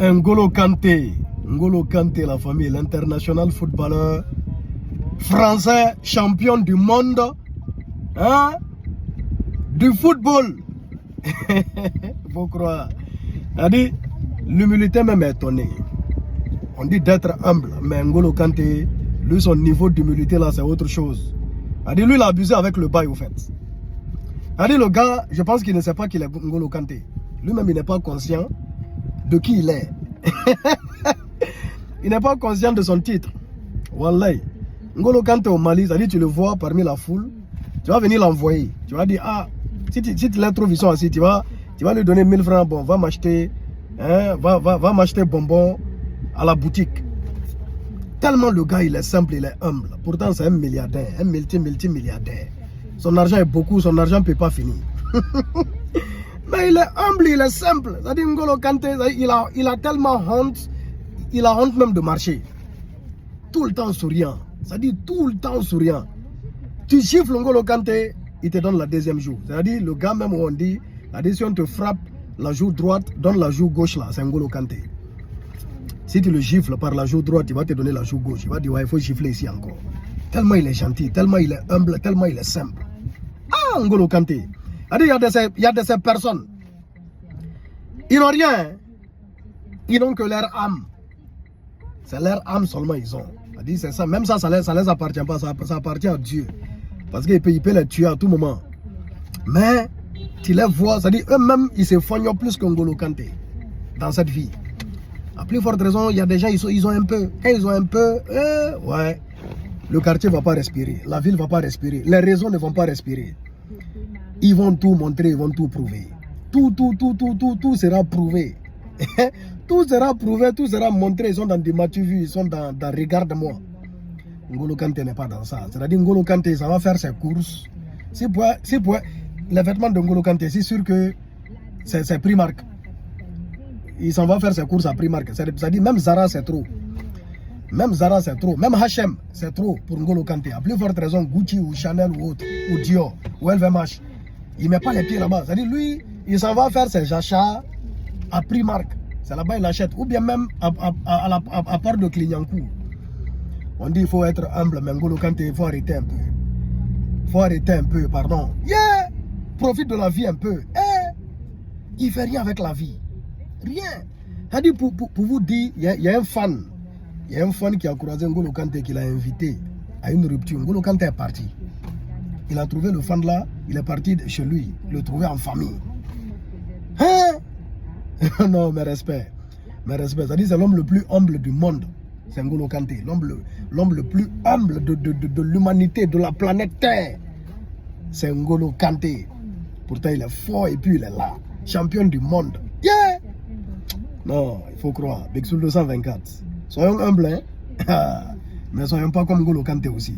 N'Golo Kanté. N'Golo Kanté, la famille, l'international footballeur français, champion du monde, hein, du football. Faut croire. C'est-à-dire, l'humilité même est étonnée. On dit d'être humble, mais N'Golo Kanté, lui, son niveau d'humilité là, c'est autre chose. C'est-à-dire, lui, il a abusé avec le bail, au fait. C'est-à-dire, le gars, je pense qu'il ne sait pas qu'il est N'Golo Kanté. Lui-même, il n'est pas conscient de qui il est. Il n'est pas conscient de son titre. Wallahi. N'Golo Kanté au Mali, c'est-à-dire, tu le vois parmi la foule, tu vas venir l'envoyer. Tu vas dire, ah, si tu l'as trouvé, ils sont assis, tu vas lui donner 1000 francs, bon, va m'acheter, hein, va m'acheter bonbons à la boutique. Tellement le gars, il est simple, il est humble. Pourtant, c'est un milliardaire, un multimilliardaire. Son argent est beaucoup, son argent ne peut pas finir. Mais il est humble, il est simple. C'est-à-dire, N'Golo Kanté, il a tellement honte, il a honte même de marcher. Tout le temps souriant. C'est-à-dire, tout le temps souriant. Tu chiffres N'Golo Kanté, il te donne la deuxième joue. C'est-à-dire, le gars même où on dit, la décision te frappe la joue droite, donne la joue gauche là, c'est N'Golo Kanté. Si tu le gifles par la joue droite, il va te donner la joue gauche. Il va dire, ouais, il faut gifler ici encore. Tellement il est gentil, tellement il est humble, tellement il est simple. Ah, N'Golo Kanté. Il y a de ces personnes. Ils n'ont rien. Ils n'ont que leur âme. C'est leur âme seulement ils ont. C'est ça. Même ça les appartient pas. Ça appartient à Dieu. Parce qu'il peut les tuer à tout moment. Mais tu les vois, c'est-à-dire eux-mêmes, ils se font plus que N'Golo Kanté dans cette vie. À plus forte raison, il y a des gens, ils ont un peu. Quand ils ont un peu, ouais, le quartier ne va pas respirer. La ville ne va pas respirer. Les réseaux ne vont pas respirer. Ils vont tout montrer, ils vont tout prouver. Tout sera prouvé. Tout sera prouvé, tout sera montré. Ils sont dans des match-vues, ils sont dans regarde-moi. N'Golo Kanté n'est pas dans ça. C'est-à-dire N'Golo Kanté, ça va faire ses courses. Les vêtements de N'Golo Kanté, c'est sûr que c'est Primark. Il s'en va faire ses courses à Primark. C'est-à-dire même Zara, c'est trop. Même Zara, c'est trop. Même H&M, c'est trop pour N'Golo Kanté. À plus forte raison, Gucci ou Chanel ou autre, ou Dior, ou LVMH. Il ne met pas les pieds là-bas. C'est-à-dire, lui, il s'en va faire ses achats à Primark. C'est là-bas il achète. Ou bien même à part de Clignancourt. On dit qu'il faut être humble, mais N'Golo Kanté, il faut arrêter un peu. Il faut arrêter un peu, pardon. Yeah! Profite de la vie un peu. Il ne fait rien avec la vie. Rien. C'est-à-dire, pour vous dire, il y a un fan. Il y a un fan qui a croisé N'Golo Kanté, qui l'a invité à une rupture. N'Golo Kanté est parti. Il a trouvé le fan là, il est parti de chez lui, il le trouvait en famille. Hein? Non, mes respects. Mes respects. C'est-à-dire c'est l'homme le plus humble du monde. C'est N'Golo Kanté. L'homme le plus humble de l'humanité, de la planète Terre. C'est N'Golo Kanté. Pourtant, il est fort et puis il est là. Champion du monde. Yeah! Non, il faut croire. Bexul 224. Soyons humbles, hein? Mais soyons pas comme N'Golo Kanté aussi.